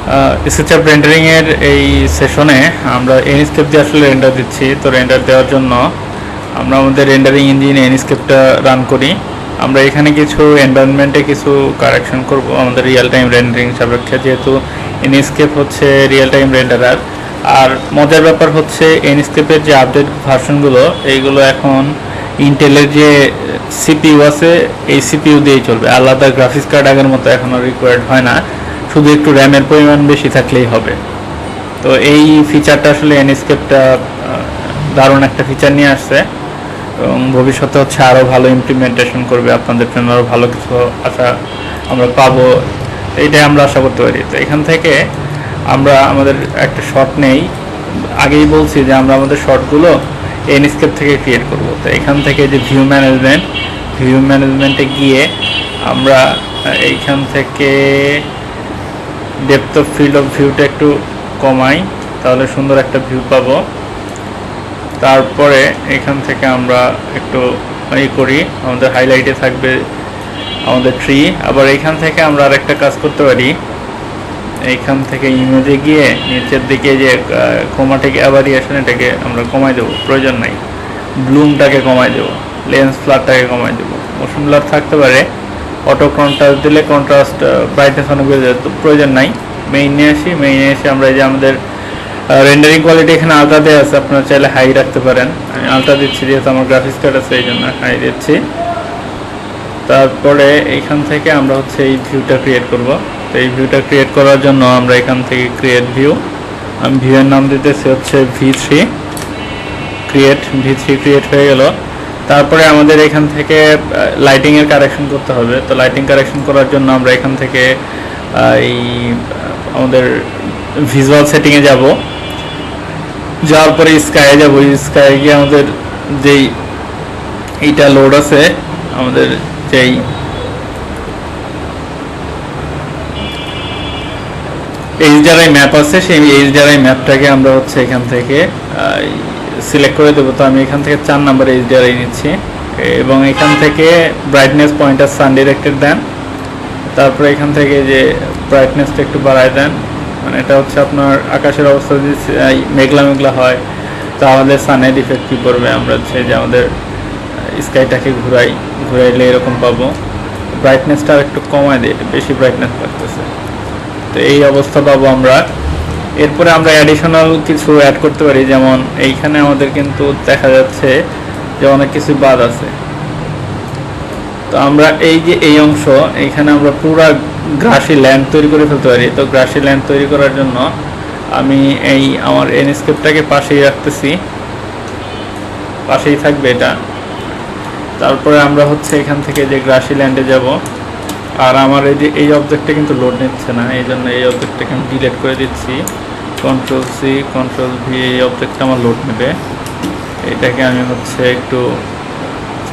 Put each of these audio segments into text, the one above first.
SketchUp rendering এর এই সেশনে আমরা এনস্কেপ দিয়ে আসলে রেন্ডার দিচ্ছি। তো রেন্ডার দেওয়ার জন্য আমরা আমাদের রেন্ডারিং ইঞ্জিন এনস্কেপটা রান করি। আমরা এখানে কিছু এনভায়রনমেন্টে কিছু কারেকশন করব আমাদের রিয়েল টাইম রেন্ডারিং সাপেক্ষে, যেহেতু এনস্কেপ হচ্ছে রিয়েল টাইম রেন্ডারার। আর মজার ব্যাপার হচ্ছে এনস্কেপের যে আপডেট ভার্সনগুলো এইগুলো এখন ইন্টেলের যে সিপিইউ আছে এই সিপিইউ দিয়েই চলবে, আলাদা গ্রাফিক্স কার্ড আগের মতো এখন আর রিকোয়ার্ড হয় না, শুধু একটু র্যামের পরিমাণ বেশি থাকলেই হবে। তো এই ফিচারটা আসলে এনস্কেপটা দারুণ একটা ফিচার নিয়ে আসছে এবং ভবিষ্যতে হচ্ছে আরও ভালো ইমপ্লিমেন্টেশন করবে, আপনাদের জন্য আরও ভালো কিছু আশা আমরা পাবো, এইটাই আমরা আশা করতে পারি। তো এখান থেকে আমরা আমাদের একটা শট নেই, আগেই বলছি যে আমরা আমাদের শটগুলো এনস্কেপ থেকে ক্রিয়েট করব। তো এখান থেকে যে ভিউ ম্যানেজমেন্টে গিয়ে আমরা এইখান থেকে ডেপথ অফ ফিল্ড অফ ভিউটা একটু কমাই, তাহলে সুন্দর একটা ভিউ পাবো। তারপরে এখান থেকে আমরা একটু করি, আমাদের হাইলাইটে থাকবে আমাদের ট্রি। আবার এইখান থেকে আমরা আরেকটা কাজ করতে পারি, এইখান থেকে ইমেজে গিয়ে নিচের দিকে যে ক্রোমাটিক অ্যাভারিয়েশন এটাকে আমরা কমাই দেবো, প্রয়োজন নাই। ব্লুমটাকে কমাই দেবো, লেন্স ফ্লারটাকে কমাই দেবো, মোশন ব্লার থাকতে পারে, অটো কন্ট্রাস্ট দিলে কন্ট্রাস্ট ব্রাইটনেস অনেক বেড়ে যায়, তো প্রয়োজন নাই। মেইনে এসে আমরা এই যে আমাদের রেন্ডারিং কোয়ালিটি এখানে আলট্রা দেওয়া আছে, আপনারা চাইলে হাই রাখতে পারেন। আমি আলট্রা দিচ্ছি যেহেতু আমার গ্রাফিক্স কার্ড আছে এই জন্য হাই দিচ্ছি। তারপরে এইখান থেকে আমরা হচ্ছে এই ভিউটা ক্রিয়েট করব। তো এই ভিউটা ক্রিয়েট করার জন্য আমরা এখান থেকে ক্রিয়েট ভিউ, আমি ভিউয়ের নাম দিতেছি হচ্ছে V3 ক্রিয়েট হয়ে গেল। তারপরে আমাদের এখান থেকে লাইটিংয়ের কারেকশন করতে হবে। তো লাইটিং কারেকশন করার জন্য আমরা এখান থেকে এই আমাদের ভিজুয়াল সেটিংয়ে যাব, যাওয়ার পরে স্কাইয়ে যাব। স্কাইয়ে গিয়ে আমাদের যেই এইটা লোড আছে, আমাদের যেই HDRI ম্যাপ আছে সেই HDRI ম্যাপটাকে আমরা হচ্ছে এখান থেকে সিলেক্ট করে দেবো। তো আমি এখান থেকে 4 নাম্বার HDRI নিচ্ছি এবং এখান থেকে ব্রাইটনেস পয়েন্টার সান ডিরেক্টেড দেন। তারপরে এখান থেকে যে ব্রাইটনেসটা একটু বাড়ায় দেন, মানে এটা হচ্ছে আপনার আকাশের অবস্থা যদি মেঘলা হয় তাহলে সানের ইফেক্ট কী করবে, আমরা হচ্ছে যে আমাদের স্কাইটাকে ঘুরাইলে এরকম পাবো। ব্রাইটনেসটা আর একটু কমায় দিই, বেশি ব্রাইটনেস লাগতেছে, তো এই অবস্থা পাবো আমরা। এরপরে আমরা অ্যাডিশনাল কিছু অ্যাড করতে পারি, যেমন এইখানে আমাদের কিন্তু দেখা যাচ্ছে যে অনেক কিছু বাদ আছে। তো আমরা এই যে এই অংশ এইখানে আমরা পুরা গ্রাসি ল্যান্ড তৈরি করে ফেলতে পারি। তো গ্রাসি ল্যান্ড তৈরি করার জন্য আমি এই আমার এনস্কেপটাকে পাশেই রাখতেছি, পাশেই থাকবে এটা। তারপরে আমরা হচ্ছে এখান থেকে যে গ্রাসি ল্যান্ডে যাব, আর আমার এই যে এই অবজেক্টটা কিন্তু লোড নিচ্ছে না, এই জন্য এই অবজেক্টটাকে আমি ডিলিট করে দিচ্ছি। Ctrl+C Ctrl+V, এই অবজেক্টটা আমার লোড নেবে। এটাকে আমি হচ্ছে একটু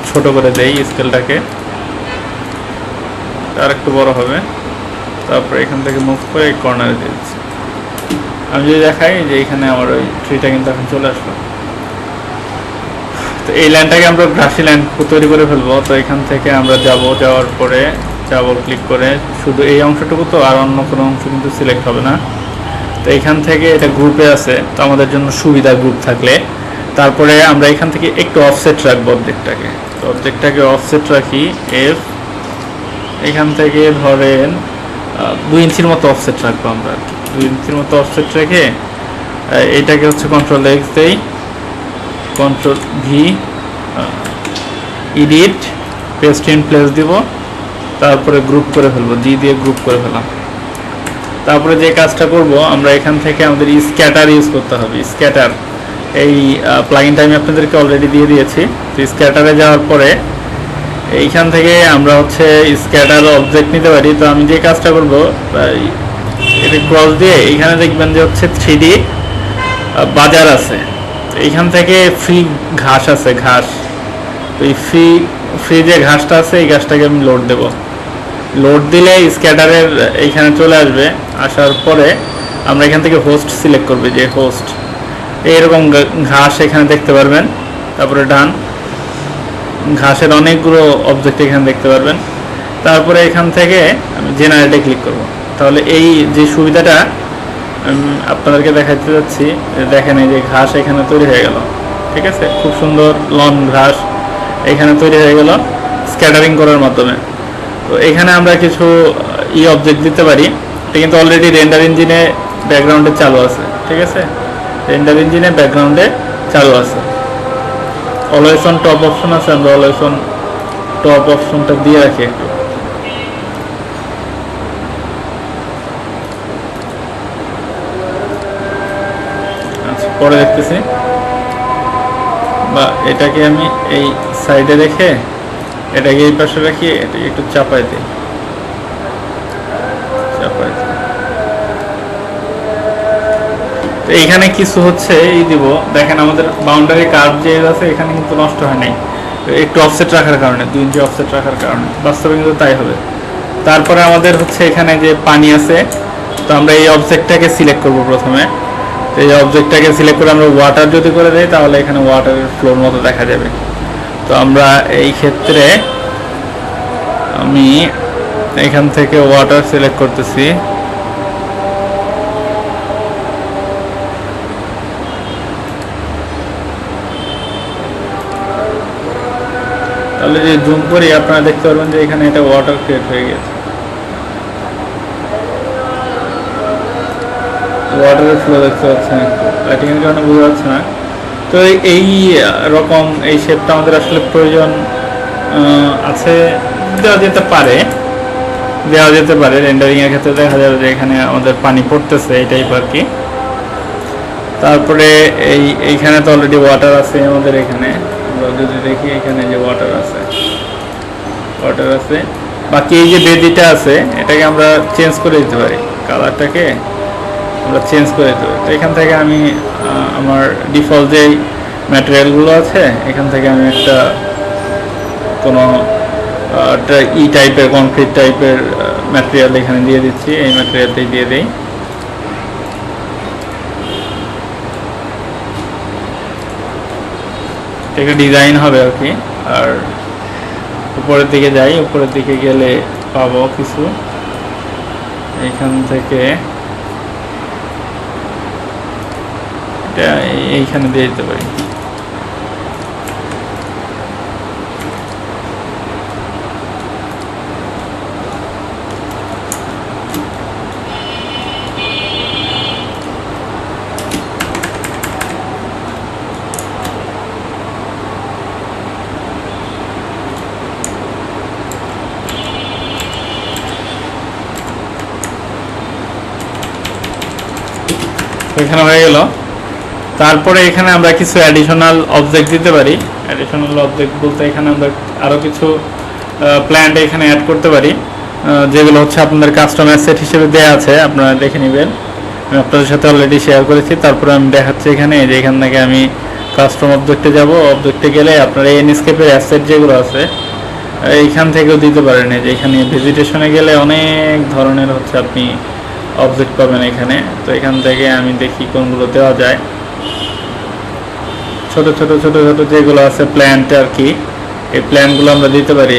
ছোট করে দেই, স্কেলটাকে আর একটু বড় হবে। তারপরে এখান থেকে মুভ করে এই কর্নারে দিয়ে দিচ্ছি। আমি যদি দেখাই যে এখানে আমার ওই ট্রিটা কিন্তু এখন চলে আসলো। তো এই ল্যান্ডটাকে আমরা গ্রাসি ল্যান্ড তৈরি করে ফেলবো। তো এখান থেকে আমরা যাওয়ার পরে ক্লিক করে শুধু এই অংশটুকু, তো আর অন্য কোনো অংশ কিন্তু সিলেক্ট হবে না। তো এখান থেকে এটা গ্রুপে আছে, তো আমাদের জন্য সুবিধা গ্রুপ থাকলে। তারপরে আমরা এখান থেকে একটু অফসেট রাখবো অবজেক্টটাকে। তো অবজেক্টটাকে অফসেট রাখি F, এখান থেকে ধরেন 2 ইঞ্চির মতো অফসেট রাখবো আমরা, 2 ইঞ্চির মতো অফসেট রেখে এইটাকে হচ্ছে Ctrl+X দেই, Ctrl+V edit paste in place দিব। তারপরে গ্রুপ করে ফেলবো, G দিয়ে গ্রুপ করে ফেলাম। তারপরে যে কাজটা করব, আমরা এখান থেকে আমাদের স্ক্যাটার ইউজ করতে হবে। স্ক্যাটার এই প্লাগইনটা আমি আপনাদেরকে অলরেডি দিয়ে দিয়েছি। তো স্ক্যাটারে যাওয়ার পরে এইখান থেকে আমরা হচ্ছে স্ক্যাটার অবজেক্ট নিতে পারি। তো আমি যে কাজটা করব, এটা ক্রস দিয়ে এইখানে দেখবেন যে হচ্ছে 3D বাজার আছে, এইখান থেকে ফ্রি ঘাস আছে, ঘাস। তো এই ফ্রি যে ঘাসটা আছে এই ঘাসটাকে আমি লোড দেব। লোড দিলে স্ক্যাটারের এইখানে চলে আসবে। আসার পরে আমরা এখান থেকে হোস্ট সিলেক্ট করব, যে হোস্ট এইরকম ঘাস এখানে দেখতে পারবেন। তারপরে ডান, ঘাসের অনেকগুলো অবজেক্ট এখানে দেখতে পারবেন। তারপরে এখান থেকে আমি জেনারেটে ক্লিক করব। তাহলে এই যে সুবিধাটা আপনাদেরকে দেখাতে যাচ্ছি। দেখেন এই যে ঘাস এখানে তৈরি হয়ে গেল, ঠিক আছে, খুব সুন্দর লন ঘাস এখানে তৈরি হয়ে গেল স্ক্যাটারিং করার মাধ্যমে। তো এখানে আমরা কিছু অবজেক্ট দিতে পারি। এটা কিন্তু অলরেডি রেন্ডার ইঞ্জিনে ব্যাকগ্রাউন্ডে চালু আছে, ঠিক আছে, রেন্ডার ইঞ্জিনে ব্যাকগ্রাউন্ডে চালু আছে। অলওয়েজ অন টপ অপশন আছে, আমরা অলওয়েজ অন টপ অপশনটা দিয়ে রাখি একটু। আচ্ছা, পরে দেখতেছি। বা এটাকে আমি এই সাইডে রেখে এটাকে এই পাশে রাখি, এটাকে একটু চাপাই দিই, চাপাই দিই। তো এইখানে কিছু হচ্ছে এই দিব, দেখেন আমাদের বাউন্ডারি কার্ভ যে আছে এখানে কিন্তু নষ্ট হয় নাই, একটু অফসেট রাখার কারণে, 2 ইঞ্চি অফসেট রাখার কারণে, বাস্তবে কিন্তু তাই হবে। তারপরে আমাদের হচ্ছে এখানে যে পানি আছে, তো আমরা এই অবজেক্টটাকে সিলেক্ট করব প্রথমে। তো এই অবজেক্টটাকে সিলেক্ট করে আমরা ওয়াটার যদি করে দেই তাহলে এখানে ওয়াটারের ফ্লোর মতো দেখা যাবে। তো আমরা এই ক্ষেত্রে আমি এখান থেকে ওয়াটার সিলেক্ট করতেছি। তাহলে যে জুম করি আপনারা দেখতে পারবেন যে এখানে এটা ওয়াটার ক্রিয়েট হয়ে গেছে, ওয়াটারের ফ্লো দেখতে পাচ্ছেন, লাইটিং এর কারণে বোঝা যাচ্ছে না। তো এই রকম এই শেপটা আমাদের আসলে প্রয়োজন আছে, দেওয়া যেতে পারে, দেওয়া যেতে পারে। রেন্ডারিং এর ক্ষেত্রে দেখা যাবে যে এখানে আমাদের পানি পড়তেছে এই টাইপ আর কি। তারপরে এইখানে তো অলরেডি ওয়াটার আছে আমাদের, এখানে আমরা যদি দেখি এখানে যে ওয়াটার আছে, ওয়াটার আছে। বাকি এই যে বেদিটা আছে এটাকে আমরা চেঞ্জ করে দিতে পারি, কালারটাকে আমরা চেঞ্জ করে দিতে পারি। তো এখান থেকে আমি আমার ডিফল্ট যেই ম্যাটেরিয়ালগুলো আছে এখান থেকে আমি একটা কোনো ই টাইপের কনক্রিট টাইপের ম্যাটেরিয়াল এখানে দিয়ে দিচ্ছি, এই ম্যাটেরিয়ালটাই দিয়ে দিই। একটা ডিজাইন হবে আর কি। আর উপরের দিকে যাই, উপরের দিকে গেলে পাবো কিছু, এইখান থেকে এটা এইখানে দিয়ে দিতে পারি। এখানে হয়ে গেল। তারপরে এখানে আমরা কিছু অ্যাডিশনাল অবজেক্ট দিতে পারি। অ্যাডিশনাল অবজেক্ট বলতে এখানে আমরা আরও কিছু প্ল্যান্ট এখানে অ্যাড করতে পারি, যেগুলো হচ্ছে আপনাদের কাস্টম অ্যাসেট হিসেবে দেওয়া আছে, আপনারা দেখে নেবেন। আমি আপনাদের সাথে অলরেডি শেয়ার করেছি। তারপরে আমি দেখাচ্ছি এখানে যে এখান থেকে আমি কাস্টম অবজেক্টে যাব। অবজেক্টে গেলে আপনার এই এনস্কেপের অ্যাসেট যেগুলো আছে এইখান থেকেও দিতে পারেন। যে এখানে ভেজিটেশনে গেলে অনেক ধরনের হচ্ছে আপনি অবজেক্ট পাবেন এখানে। তো এখান থেকে আমি দেখি কোনগুলো দেওয়া যায়। ছোট ছোট ছোট ছোট যেগুলো আছে প্ল্যান্ট আর কি, এই প্ল্যান্টগুলো আমরা দিতে পারি।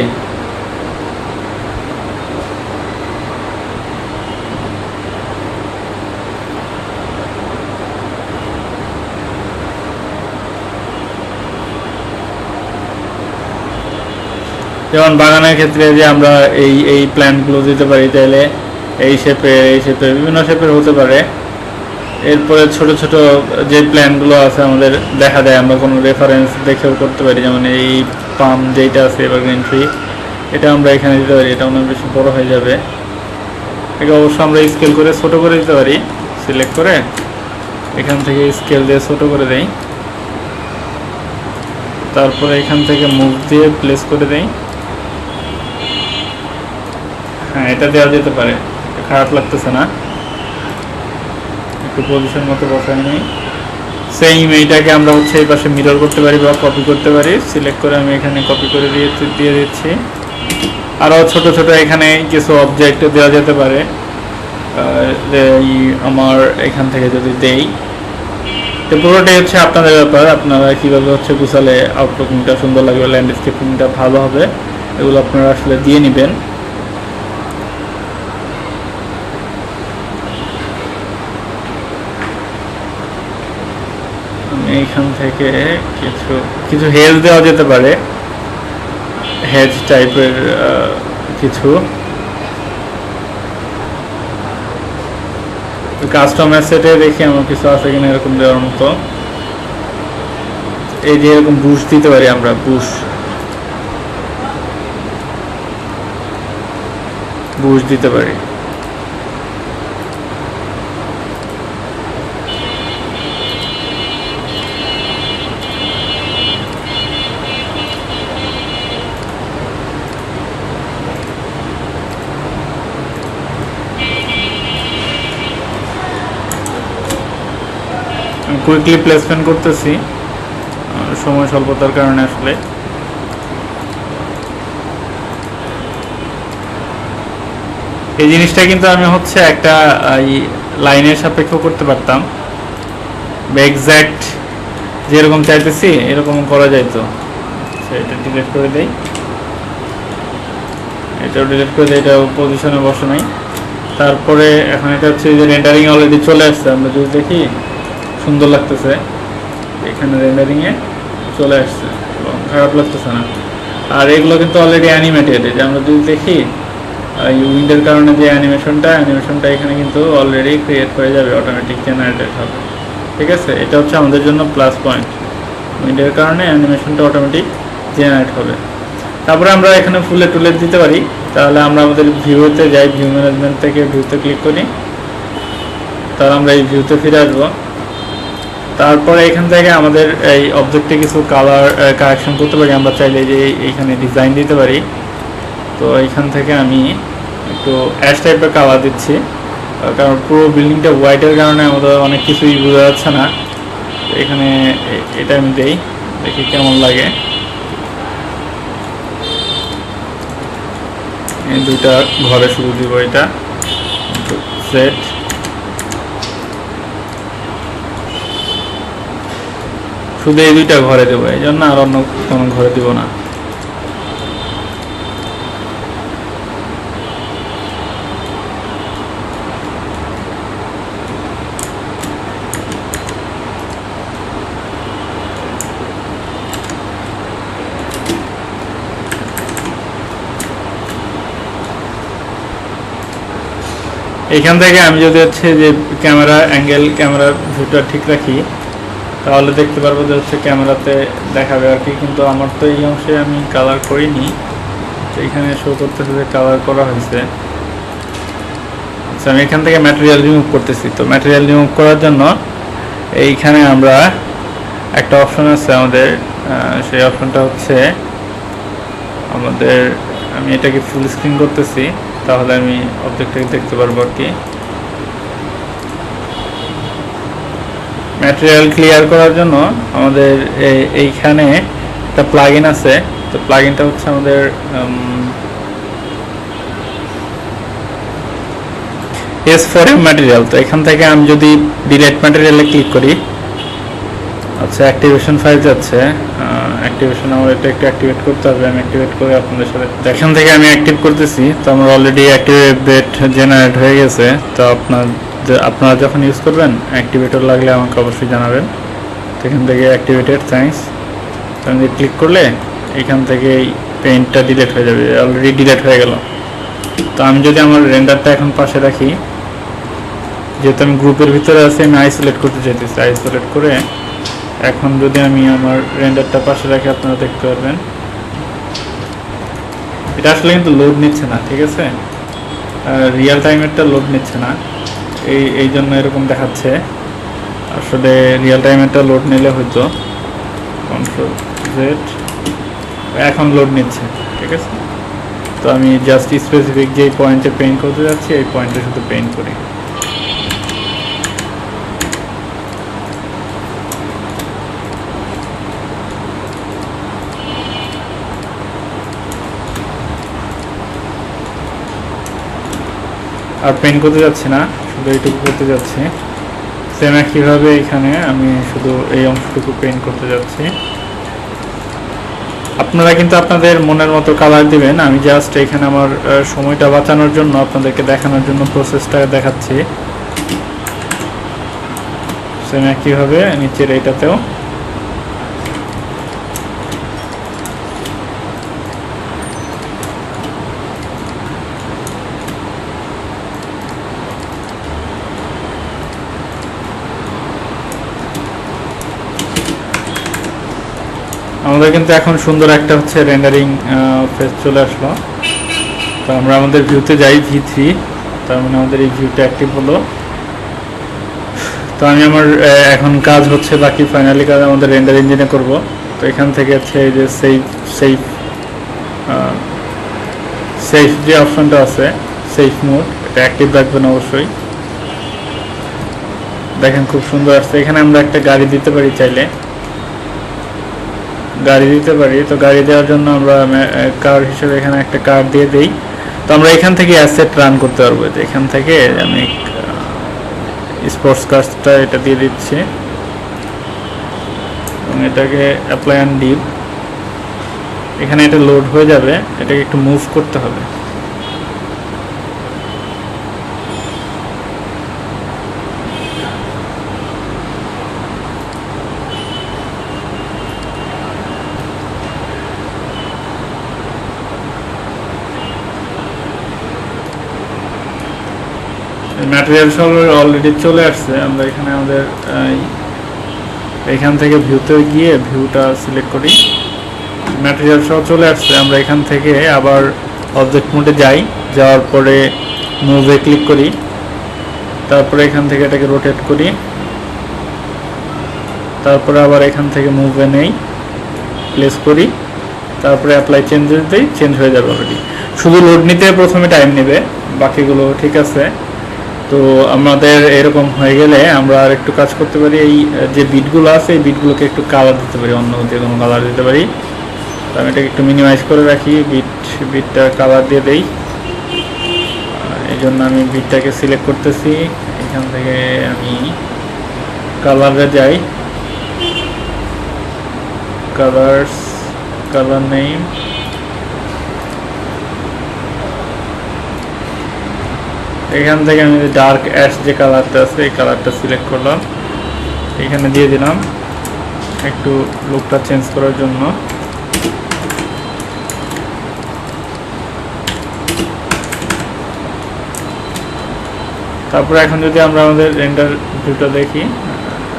যেমন বাগানের ক্ষেত্রে যে আমরা এই প্ল্যান্টগুলো দিতে পারি, তাহলে এই শেপে বিভিন্ন শেপের হতে পারে। এরপরে ছোট ছোট যে প্ল্যানগুলো আছে আমাদের দেখা যায়, আমরা কোনো রেফারেন্স দেখেও করতে পারি। যেমন এই পাম যেটা আছে এভারগ্রিন ট্রি, এটা আমরা এখানে দিতে পারি, এটা অনেক বেশি বড় হয়ে যাবে। এটা অবশ্য আমরা স্কেল করে ছোট করে দিতে পারি, সিলেক্ট করে এখান থেকে স্কেল দিয়ে ছোট করে দেই। তারপরে এখান থেকে মুভ দিয়ে প্লেস করে দেই। হ্যাঁ, এটা দেওয়া যেতে পারে, খারাপ লাগতেছে না। একটু পজিশন মতো বসাই নেই। সেম এইটাকে আমরা হচ্ছে এই পাশে মিরর করতে পারি বা কপি করতে পারি। সিলেক্ট করে আমি এখানে কপি করে দিয়ে দিচ্ছি। আরও ছোট ছোট এখানে কিছু অবজেক্ট দেওয়া যেতে পারে। আমার এখান থেকে যদি দেই, তো পুরোটাই হচ্ছে আপনাদের ব্যাপার, আপনারা কীভাবে হচ্ছে গুছালে আউটলুকিংটা সুন্দর লাগবে, ল্যান্ডস্কেপিংটা ভালো হবে, এগুলো আপনারা আসলে দিয়ে নেবেন। এইখান থেকে কিছু কিছু হেজ দেওয়া যেতে পারে, হেজ টাইপের কিছু কাস্টম অ্যাসেটে দেখি আমার কিছু আছে কিনা এরকম দেওয়ার মতো। এই যে এরকম বুশ দিতে পারি আমরা, বুশ দিতে পারি। কুইকলি প্লেসমেন্ট করতেছি সময় স্বল্পতার কারণে। আসলে এই জিনিসটা কিন্তু আমি হচ্ছে একটা লাইনের সাপেক্ষ করতে পারতাম, এক্স্যাক্ট যেরকম চাইতেছি এরকম করা যাইতো। এটা ডিলিট করে দেই, এটাও ডিলিট করে দেই, এটাও পজিশনে বসে নাই। তারপরে এখন এটা হচ্ছে যে রেন্ডারিং অলরেডি চলে আসছে, আমরা যদি দেখি সুন্দর লাগতেছে, এখানে রেন্ডারিংয়ে চলে আসছে এবং খারাপ লাগতেছে না। আর এগুলো কিন্তু অলরেডি অ্যানিমেটেড, যে আমরা যদি দেখি উইন্ডের কারণে যে অ্যানিমেশনটা এখানে কিন্তু অলরেডি ক্রিয়েট হয়ে যাবে, অটোমেটিক জেনারেটেড হবে। ঠিক আছে, এটা হচ্ছে আমাদের জন্য প্লাস পয়েন্ট, উইন্ডের কারণে অ্যানিমেশনটা অটোমেটিক জেনারেট হবে। তারপরে আমরা এখানে ফুলে টুলে দিতে পারি। তাহলে আমরা আমাদের ভিউতে যাই, ভিউ ম্যানেজমেন্ট থেকে ভিউতে ক্লিক করি, তাহলে আমরা এই ভিউতে ফিরে আসবো। তারপরে এখান থেকে আমাদের এই অবজেক্টে কিছু কালার কারেকশন করতে পারি। আমরা চাইলে যে এইখানে ডিজাইন দিতে পারি। তো এইখান থেকে আমি একটু অ্যাশ টাইপের কালার দিচ্ছি, কারণ পুরো বিল্ডিংটা হোয়াইটের কারণে আমাদের অনেক কিছুই বোঝা যাচ্ছে না। এখানে এটা আমি দেই, দেখি কেমন লাগে। এই দুইটা ঘরে শুরু দিব, এটা সেট। শুধু এই দুইটা ঘরে দেবো, এই জন্য আর অন্য কোনো ঘরে দিব না। এখান থেকে আমি যদি হচ্ছে যে ক্যামেরা অ্যাঙ্গেল, ক্যামেরা ভিউটা ঠিক রাখি, তাহলে দেখতে পারবো যে হচ্ছে ক্যামেরাতে দেখাবে আর কি। কিন্তু আমার তো এই অংশে আমি কালার করিনি, তো এখানে শো করতেছে যে কালার করা হয়েছে। আচ্ছা, আমি এখান থেকে ম্যাটেরিয়াল রিমুভ করতেছি। তো ম্যাটেরিয়াল রিমুভ করার জন্য এইখানে আমরা একটা অপশন আছে আমাদের, সেই অপশনটা হচ্ছে আমাদের, আমি এটাকে ফুল স্ক্রিন করতেছি, তাহলে আমি অবজেক্টটাকে দেখতে পারবো আর কি। ম্যাটেরিয়াল ক্লিয়ার করার জন্য আমাদের এইখানে একটা প্লাগইন আছে। তো প্লাগইনটা হচ্ছে আমাদের S4M ম্যাটেরিয়াল। তো এখান থেকে আমি যদি ডিলিট ম্যাটেরিয়ালে ক্লিক করি, আচ্ছা অ্যাক্টিভেশন ফাইল যাচ্ছে, অ্যাক্টিভেশন আমার এটা একটু অ্যাক্টিভেট করতে হবে। আমি অ্যাক্টিভেট করে আপনাদের সাথে, এখান থেকে আমি অ্যাক্টিভ করতেছি। তো আমার অলরেডি অ্যাক্টিভেট জেনারেট হয়ে গেছে। তো আপনারা যখন ইউজ করবেন অ্যাক্টিভেটর লাগলে আমাকে অবশ্যই জানাবেন। তো এখান থেকে অ্যাক্টিভেটেড, থ্যাঙ্কস। তো আমি ক্লিক করলে এখান থেকে পেইন্টটা ডিলিট হয়ে যাবে, অলরেডি ডিলিট হয়ে গেল। তো আমি যদি আমার রেন্ডারটা এখন পাশে রাখি, যেহেতু আমি গ্রুপের ভিতরে আছি, আমি আইসোলেট করতে চাইতেছি। আইসোলেট করে এখন যদি আমি আমার রেন্ডারটা পাশে রাখি, আপনারা দেখতে পারবেন এটা আসলে কিন্তু লোড নিচ্ছে না। ঠিক আছে, রিয়েল টাইমেরটা লোড নিচ্ছে না, এই জন্য এরকম দেখাচ্ছে। আসলে রিয়েল টাইমেরটা লোড নিলে হয়তো কন্ট্রোল জেড, এখন লোড নিচ্ছে। ঠিক আছে, তো আমি জাস্ট স্পেসিফিক যে পয়েন্টে পেইন্ট করতে যাচ্ছি, এই পয়েন্টে শুধু পেইন্ট করি। আর পেইন্ট করতে যাচ্ছি না, শুধু এইটুকু করতে যাচ্ছি। সেম একইভাবে এখানে আমি শুধু এই অংশটুকু পেইন্ট করতে যাচ্ছি। আপনারা কিন্তু আপনাদের মনের মতো কালার দিবেন। আমি জাস্ট এখানে আমার সময়টা বাঁচানোর জন্য আপনাদেরকে দেখানোর জন্য প্রসেসটা দেখাচ্ছি। সেম একইভাবে নিচের এইটাতেও আমাদের কিন্তু এখন সুন্দর একটা হচ্ছে রেন্ডারিং ফেজ চলে আসলো। তো আমরা আমাদের ভিউতে যাই V3, তার মানে আমাদের এই ভিউটা অ্যাক্টিভ হলো। তো আমি আমার এখন কাজ হচ্ছে বাকি ফাইনালি কাজ আমাদের রেন্ডার ইঞ্জিনে করব। তো এখান থেকে হচ্ছে এই যে সেফ সেফ যে অপশনটা আছে, সেফ মোড, এটা অ্যাক্টিভ রাখবেন অবশ্যই। দেখেন খুব সুন্দর আসছে। এখানে আমরা একটা গাড়ি দিতে পারি, চাইলে গাড়ি দিতে পারি। তো গাড়ি দেওয়ার জন্য আমরা কার হিসেবে এখানে একটা কার দিয়ে দিই। তো আমরা এখান থেকে অ্যাসেট রান করতে পারবো। তো এখান থেকে আমি স্পোর্টস কার্সটা এটা দিয়ে দিচ্ছি এবং এটাকে অ্যাপ্লাই অ্যান্ড ডিপ। এখানে এটা লোড হয়ে যাবে, এটাকে একটু মুভ করতে হবে। ম্যাটেরিয়াল সব অলরেডি চলে আসছে। আমরা এখানে আমাদের এখান থেকে ভিউতে গিয়ে ভিউটা সিলেক্ট করি। ম্যাটেরিয়াল সব চলে আসছে। আমরা এখান থেকে আবার অবজেক্ট মোডে যাই, যাওয়ার পরে মুভে ক্লিক করি, তারপরে এখান থেকে এটাকে রোটেট করি, তারপরে আবার এখান থেকে মুভে নেই, প্লেস করি, তারপরে অ্যাপ্লাই চেঞ্জেস দিই, চেঞ্জ হয়ে যাবে অলরেডি। শুধু লোড নিতে প্রথমে টাইম নেবে, বাকিগুলো ঠিক আছে। তো আমাদের এরকম হয়ে গেলে আমরা আর একটু কাজ করতে পারি। এই যে বিটগুলো আছে, এই বিটগুলোকে একটু কালার দিতে পারি, অন্য যে কোনো কালার দিতে পারি। তো আমি এটাকে একটু মিনিমাইজ করে রাখি, বিটটা কালার দিয়ে দেই। এই জন্য আমি বিটটাকে সিলেক্ট করতেছি। এখান থেকে আমি কালারে যাই, কালার নেম, এখান থেকে আমি ডার্ক অ্যাশ যে কালারটা আছে এই কালারটা সিলেক্ট করলাম, এখানে দিয়ে দিলাম একটু লুকটা চেঞ্জ করার জন্য। তারপরে এখন যদি আমরা আমাদের রেন্ডার ভিউটা দেখি,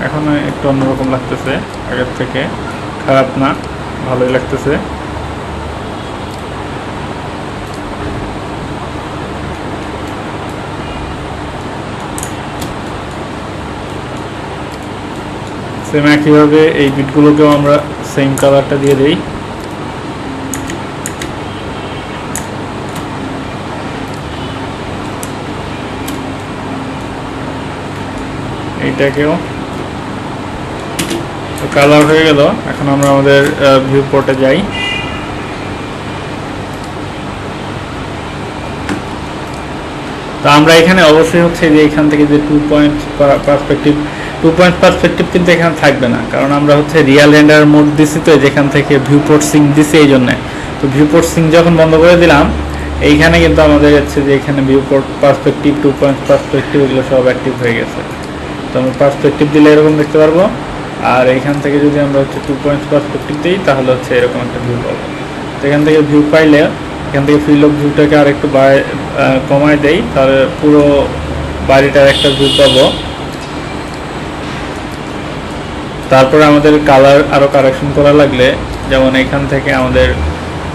এখন একটু অন্যরকম লাগতেছে, আগের থেকে খারাপ না, ভালোই লাগতেছে। সেম একইভাবে এই বিটগুলোকেও আমরা সেম কালারটা দিয়ে দিই। এইটাকেও কালার হয়ে গেল। এখন আমরা আমাদের ভিউ পোর্টে যাই। তো আমরা এখানে অবশ্যই হচ্ছে যে এখান থেকে যে 2 পয়েন্ট পার্সপেক্টিভ কিন্তু এখানে থাকবে না, কারণ আমরা হচ্ছে রিয়াল রেন্ডার মোড দিছি, তো যেখান থেকে ভিউ পোর্ট সিং দিছি এই জন্য। তো ভিউ পোর্ট সিং যখন বন্ধ করে দিলাম, এইখানে কিন্তু আমাদের হচ্ছে যে এখানে view port perspective, 2 point perspective এগুলো সব অ্যাক্টিভ হয়ে গেছে। তো আমরা পার্সপেক্টিভ দিলে এরকম দেখতে পারবো, আর এইখান থেকে যদি আমরা হচ্ছে 2 পয়েন্ট পার্সপেক্টিভ দিই তাহলে হচ্ছে এরকম একটা ভিউ পাবো। তো এখান থেকে ভিউ পাইলে এখান থেকে ফিল্ড অফ ভিউটাকে আর একটু কমায় দেই, তাহলে পুরো বাড়িটার একটা ভিউ পাবো। তারপরে আমাদের কালার আরও কারেকশন করা লাগলে, যেমন এখান থেকে আমাদের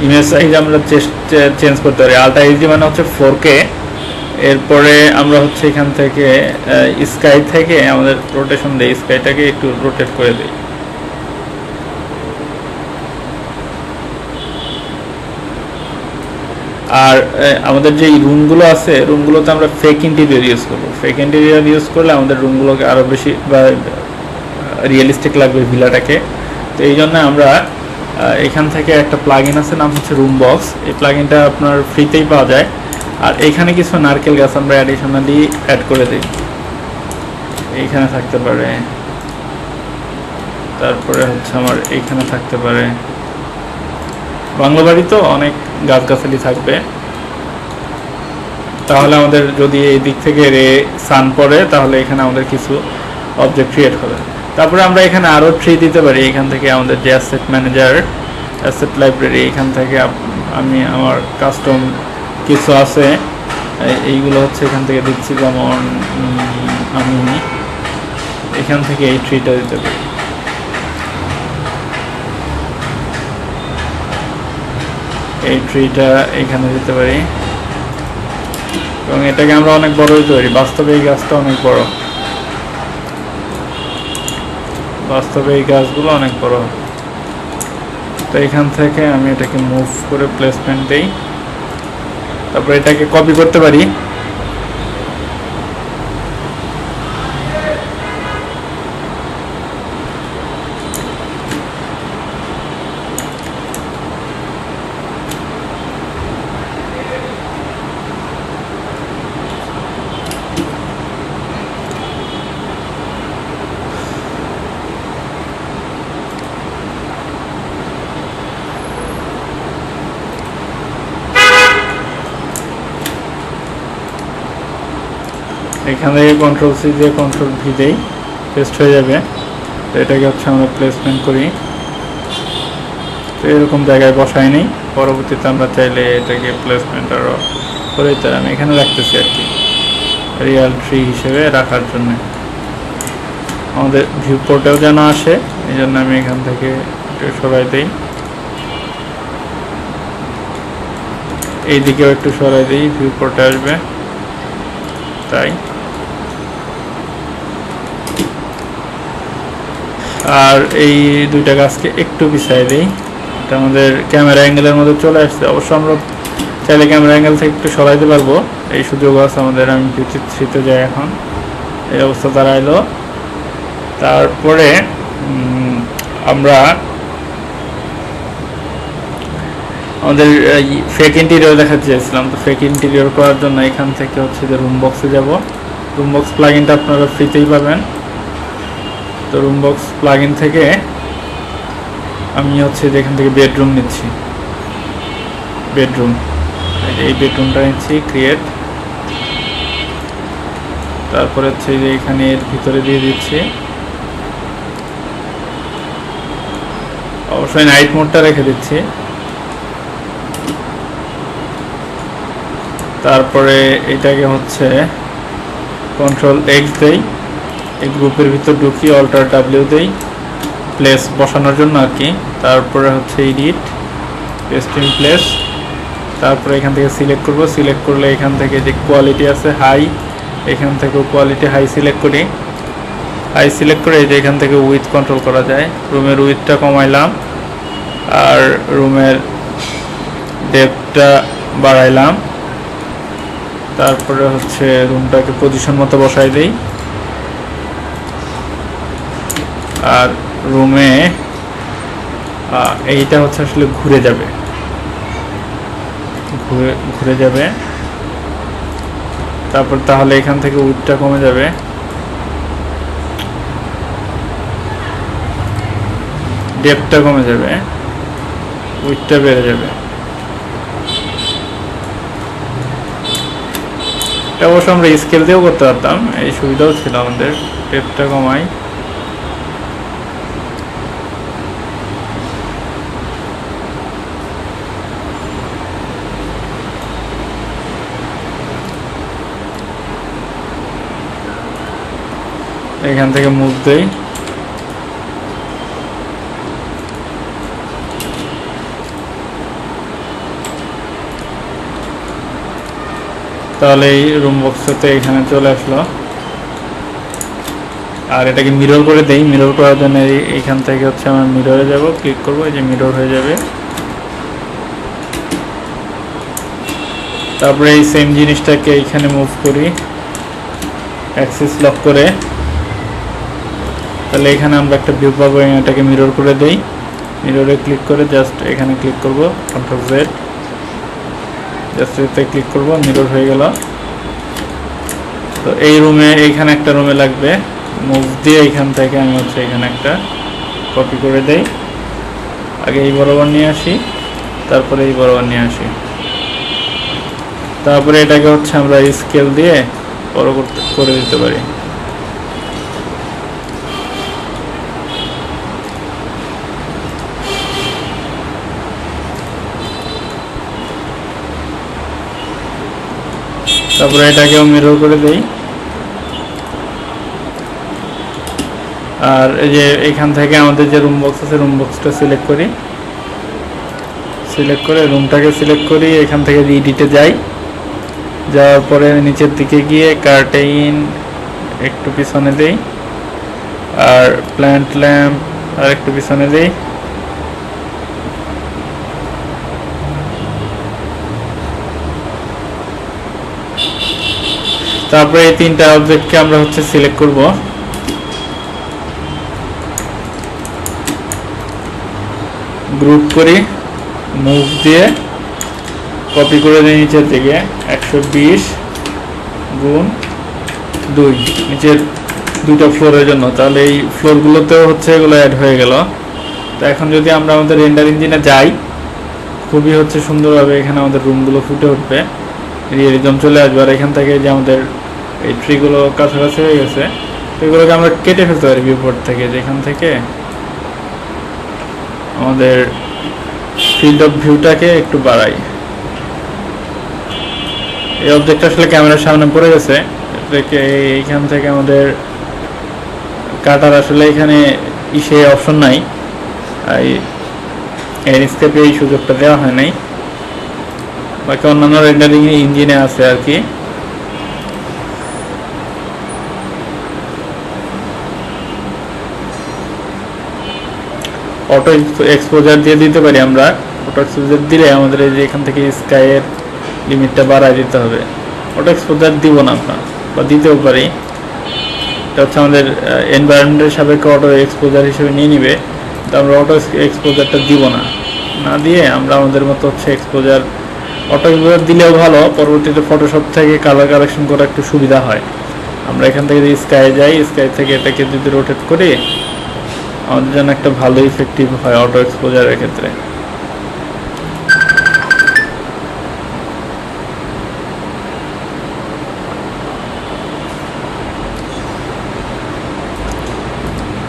ইমেজ সাইজ আমরা চেঞ্জ করতে পারি। আলট্রা এইচডি মানে হচ্ছে 4K। এরপরে আমরা হচ্ছে এখান থেকে স্কাই থেকে আমাদের রোটেশন দেই, স্কাইটাকে একটু রোটেট করে দিই। আর আমাদের যে রুমগুলো আছে, রুমগুলোতে আমরা ফেক ইন্টেরিয়র ইউজ করবো। ফেক ইন্টেরিয়র ইউজ করলে আমাদের রুমগুলোকে আরও বেশি বা রিয়েলিস্টিক লাগবে ভিলাটাকে। তো এই জন্য আমরা এখান থেকে একটা প্লাগইন আছে, নাম হচ্ছে রুম বক্স। এই প্লাগইনটা আপনার ফ্রিতেই পাওয়া যায়। আর এইখানে কিছু নারকেল গাছ আমরা অ্যাডিশনালি অ্যাড করে দিই, এইখানে থাকতে পারে, তারপরে হচ্ছে আমার এইখানে থাকতে পারে। বাংলা বাড়ি তো অনেক গাছগাছালি থাকবে, তাহলে আমাদের যদি এই দিক থেকে সান পড়ে তাহলে এখানে আমাদের কিছু অবজেক্ট ক্রিয়েট হবে। তারপরে আমরা এখানে আরও ট্রি দিতে পারি। এখান থেকে আমাদের যে অ্যাসেট ম্যানেজার, অ্যাসেট লাইব্রেরি, এখান থেকে আমি আমার কাস্টম কিছু আছে, এইগুলো হচ্ছে এখান থেকে দিচ্ছি। যেমন আমি এখান থেকে এই ট্রিটা দিতে পারি। এই ট্রিটা এখানে দিতে পারি এবং এটাকে আমরা অনেক বড় দিতে পারি। বাস্তবে এই গাছটা অনেক বড়, বাস্তবে এই গাছগুলো অনেক বড়। তো এখান থেকে আমি এটাকে মুভ করে প্লেসমেন্ট দেই, তারপর এটাকে কপি করতে পারি। এখান থেকে কন্ট্রোল সি দিয়ে কন্ট্রোল ভি দেই, পেস্ট হয়ে যাবে। তো এটাকে হচ্ছে আমরা প্লেসমেন্ট করি, তো এরকম জায়গায় বসাই নেই। পরবর্তীতে আমরা চাইলে এটাকে প্লেসমেন্ট আরও করে দিতে, আমি এখানে রাখতেছি আর কি রিয়াল ট্রি হিসেবে রাখার জন্য। আমাদের ভিউ পোর্টেও যেন আসে, এই জন্য আমি এখান থেকে একটু সরাই দিই, এই দিকেও একটু সরাই দিই, ভিউ পোর্টে আসবে। তাই আর এই দুইটা গাছকে একটু পিছাই দিই, এটা আমাদের ক্যামেরা অ্যাঙ্গেলের মধ্যে চলে আসছে। অবশ্য আমরা চাইলে ক্যামেরা অ্যাঙ্গেল থেকে একটু সরাইতে পারবো, এই সুযোগ আছে আমাদের। আমি চিত্রিত যাই, এখন এই অবস্থা দাঁড়াইলো। তারপরে আমরা আমাদের এই ফেক ইন্টেরিয়র দেখাতে চাইছিলাম। তো ফেক ইন্টেরিয়র করার জন্য এখান থেকে হচ্ছে যে রুম বক্সে যাব। রুম বক্স প্লাগইনটা আপনারা ফ্রিতেই পাবেন। তো রুম বক্স প্লাগইন থেকে আমি হচ্ছে যে এখান থেকে বেডরুম নিচ্ছি, বেডরুম, এই বেডরুমটা নিচ্ছি, ক্রিয়েট। তারপরে হচ্ছে যে এখানে এর ভিতরে দিয়ে দিচ্ছি, অবশ্যই নাইট মোডটা রেখে দিচ্ছি। তারপরে এটাকে হচ্ছে কন্ট্রোল এক্স দেই, এই গ্রুপের ভিতর ঢুকি, অল্টার ডাব্লিউ দেই প্লেস বসানোর জন্য আর কি। তারপরে হচ্ছে এডিট, পেস্ট ইন প্লেস। তারপরে এখান থেকে সিলেক্ট করব, সিলেক্ট করলে এখান থেকে যে কোয়ালিটি আছে হাই, এখান থেকেও কোয়ালিটি হাই সিলেক্ট করি। হাই সিলেক্ট করে এই যে এখান থেকে উইথ কন্ট্রোল করা যায়, রুমের উইথটা কমাইলাম আর রুমের ডেপথটা বাড়াইলাম। তারপরে হচ্ছে রুমটাকে পজিশন মতো বসাই দেই, আর রুমে এইটা হচ্ছে আসলে ঘুরে যাবে, ঘুরে যাবে। তারপর তাহলে এখান থেকে উইডটা কমে যাবে, ডেপথটা কমে যাবে, উইডটা বেড়ে যাবে। এটা অবশ্য আমরা স্কেল দিয়েও করতে পারতাম, এই সুবিধাও ছিল আমাদের। ডেপথটা কমাই, এখান থেকে মুভ দেই। তাহলে এই রুম বক্সটাতে এখানে চলে আসলো। আর এটাকে মিরর করে দেই, মিরর করার জন্য এইখান থেকে হচ্ছে আমরা মিররে যাব, ক্লিক করব, এই যে মিরর হয়ে যাবে। তারপরে এই সেম জিনিসটাকে এইখানে মুভ করি, অ্যাক্সিস লক করে। তাহলে এখানে আমরা একটা ভিউ পাবো, এটাকে মিরর করে দেই। মিররে ক্লিক করে জাস্ট এখানে ক্লিক করব, কন্ট্রোল জেড, জাস্ট এতে ক্লিক করব, মিরর হয়ে গেল। তো এই রুমে এইখানে একটা রুমে লাগবে, মুভ দিয়ে এইখান থেকে আমি হচ্ছে এখানে একটা কপি করে দেই। আগে এই বরাবর নিয়ে আসি, তারপরে এই বরাবর নিয়ে আসি। তারপরে এটাকে হচ্ছে আমরা স্কেল দিয়ে বড় করে দিতে পারি। তারপরে এটাকেও মিরর করে দেই। আর এই যে এখান থেকে আমাদের যে রুম বক্স আছে, রুম বক্সটা সিলেক্ট করি, সিলেক্ট করে রুমটাকে সিলেক্ট করি, এখান থেকে এডিটে যাই, যাওয়ার পরে নিচের দিকে গিয়ে কার্টেইন একটু পিছনে দেই, আর প্ল্যান্ট ল্যাম্প আর একটু পিছনে দেই। তারপরে এই তিনটা অবজেক্টকে আমরা হচ্ছে সিলেক্ট করব, গ্রুপ করি, মুভ দিয়ে কপি করে দিই নিচের দিকে 120 গুণ 2 নিচের দুটো ফ্লোরের জন্য। তাহলে এই ফ্লোরগুলোতেও হচ্ছে এগুলো অ্যাড হয়ে গেল। তো এখন যদি আমরা আমাদের রেন্ডার ইঞ্জিনে যাই, খুবই হচ্ছে সুন্দরভাবে এখানে আমাদের রুমগুলো ফুটে উঠবে, রিয়েলিজম চলে আসবে। আর এখান থেকে যে আমাদের এই ট্রিগুলো কাছাকাছি হয়ে গেছে, তো এগুলোকে আমরা কেটে ফেলতে পারি ভিউপোর্ট থেকে, যেখান থেকে আমাদের ফিল্ড অফ ভিউটাকে একটু বাড়াই। এই অবজেক্ট আসলে ক্যামেরার সামনে পড়ে গেছে, এইখান থেকে আমাদের কাটার আসলে এখানে সে অপশন নাই, এনস্কেপে এই সুযোগটা দেওয়া হয় নাই, বাকি অন্যান্য রেন্ডারিং ইঞ্জিনে আছে আর কি। অটো এক্সপোজার দিয়ে দিতে পারি আমরা। অটো এক্সপোজার দিলে আমাদের এই যে এখান থেকে স্কাইয়ের লিমিটটা বাড়ায় দিতে হবে। অটো এক্সপোজার দিব না আমরা, বা দিতেও পারি, এটা হচ্ছে আমাদের এনভায়রনমেন্টের সাপেক্ষে অটো এক্সপোজার হিসেবে নিয়ে নিবে। তো আমরা অটো এক্সপোজারটা দিব না, না দিয়ে আমরা আমাদের মতো হচ্ছে এক্সপোজার, অটো এক্সপোজার দিলেও ভালো, পরবর্তীতে ফটোশপ থেকে কালার কালেকশন করা একটু সুবিধা হয়। আমরা এখান থেকে যদি স্কাই যাই, স্কাই থেকে এটাকে যদি রোটেট করি, আমাদের জন্য একটা ভালো ইফেক্টিভ হয় অটো এক্সপোজারের ক্ষেত্রে।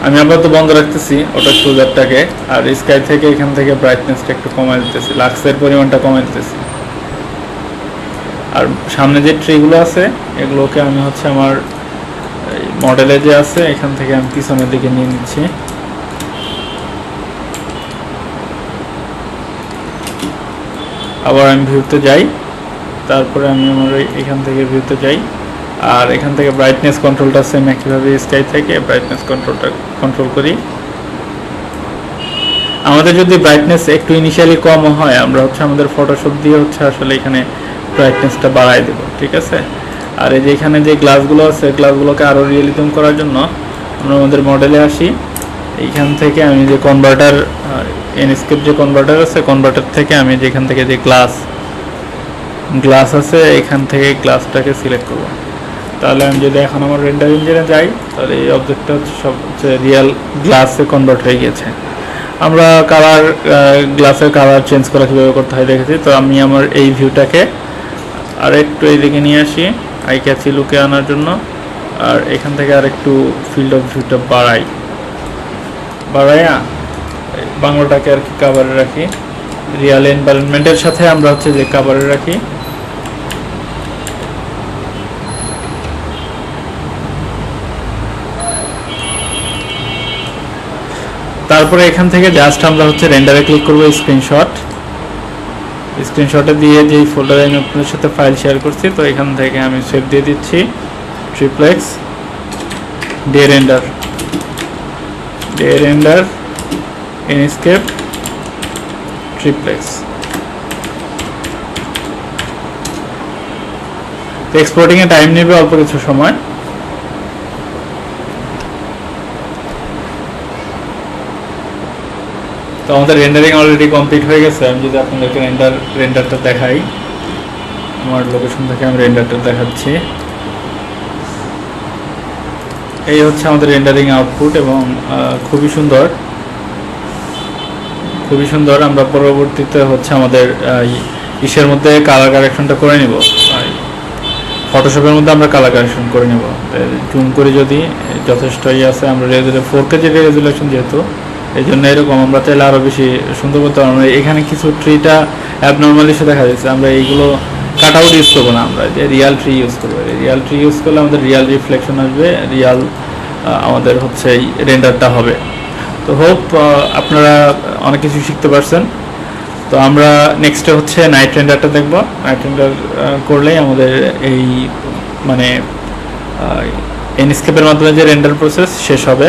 আমি আপাতত বন্ধ রাখতেছি অটো এক্সপোজারটাকে, আর স্কাই থেকে এখান থেকে ব্রাইটনেসটা একটু কমাই দিতেছি, লাক্সের পরিমাণটা কমাই দিতেছি। আর সামনে যে ট্রিগুলো আছে এগুলোকে আমি হচ্ছে আমার মডেলে যে আছে এখান থেকে আমি পিছনের দিকে নিয়ে নিচ্ছি। আবার আমি ভিউতে যাই, তারপরে আমি আমার এখান থেকে ভিউতে যাই, আর এখান থেকে ব্রাইটনেস কন্ট্রোলটা সেম একইভাবে স্কাই থেকে ব্রাইটনেস কন্ট্রোলটা কন্ট্রোল করি। আমাদের যদি ব্রাইটনেস একটু ইনিশিয়ালি কম হয়, আমরা হচ্ছে আমাদের ফটোশপ দিয়ে হচ্ছে আসলে এখানে ব্রাইটনেসটা বাড়াই দেব, ঠিক আছে। আর এই যে এখানে যে গ্লাসগুলো আছে, গ্লাসগুলোকে আরও রিয়েলিজম করার জন্য আমরা আমাদের মডেলে আসি, এইখান থেকে আমি যে কনভার্টার, এনস্কেপ যে কনভার্টার আছে, কনভার্টার থেকে আমি যেখান থেকে যে গ্লাস আছে এখান থেকে গ্লাসটাকে সিলেক্ট করব। তাহলে আমি যদি এখন আমার রেন্ডার ইঞ্জিনে যাই, তাহলে এই অবজেক্টটা হচ্ছে সব হচ্ছে রিয়েল গ্লাসে কনভার্ট হয়ে গিয়েছে। আমরা কালার, গ্লাসের কালার চেঞ্জ করা কীভাবে করতে হয় দেখেছি। তো আমি আমার এই ভিউটাকে আর একটু এইদিকে নিয়ে আসি আই ক্যাচি লুকে আনার জন্য, আর এখান থেকে আর একটু ফিল্ড অফ ভিউটা বাড়াইয়া বাংলাটাকে আর কি কাভারে রাখি, রিয়েল এনভায়রনমেন্টের সাথে আমরা হচ্ছে যে কাভারে রাখি। তারপরে এখান থেকে জাস্ট আমরা হচ্ছে রেন্ডারে ক্লিক করবো, স্ক্রিনশটে দিয়ে যেই ফোল্ডারে আমি আপনাদের সাথে ফাইল শেয়ার করছি, তো এখান থেকে আমি সেভ দিয়ে দিচ্ছি ট্রিপ্লেক্স ডে রেন্ডার এনস্কেপ ট্রিপ্লেক্স। তো এক্সপোর্টিং এ টাইম নেবে অল্প কিছু সময়। তো আমাদের রেন্ডারিং অলরেডি কমপ্লিট হয়ে গেছে। আমি যদি আপনাদেরকে রেন্ডারটা দেখাই, আমার লোকেশন থেকে আমি রেন্ডারটা দেখাচ্ছি। এই হচ্ছে আমাদের রেন্ডারিং আউটপুট, এবং খুবই সুন্দর। আমরা পরবর্তীতে হচ্ছে আমাদের ইসের মধ্যে কালার কারেকশনটা করে নিব, ফটোশপের মধ্যে আমরা কালার কারেকশন করে নেব। জুম করে যদি যথেষ্ট আছে, আমরা 4K যে রেজুলেশন যেহেতু, এই জন্য এরকম আমরা চাইলে আরও বেশি সুন্দর করতে পারবো। এখানে কিছু ট্রিটা অ্যাবনর্মাল ইস্যু দেখা যাচ্ছে, আমরা এইগুলো কাট আউট ইউজ করবো না, আমরা যে রিয়াল ট্রি ইউজ করবো। রিয়াল ট্রি ইউজ করলে আমাদের রিয়াল রিফ্লেকশন আসবে, রিয়াল আমাদের হচ্ছে এই রেন্ডারটা হবে। তো হোপ আপনারা অনেক কিছু শিখতে পারছেন। তো আমরা নেক্সটে হচ্ছে নাইট রেন্ডারটা দেখব। নাইট রেন্ডার করলেই আমাদের এই মানে এনস্কেপের মাধ্যমে যে রেন্ডার প্রসেস শেষ হবে।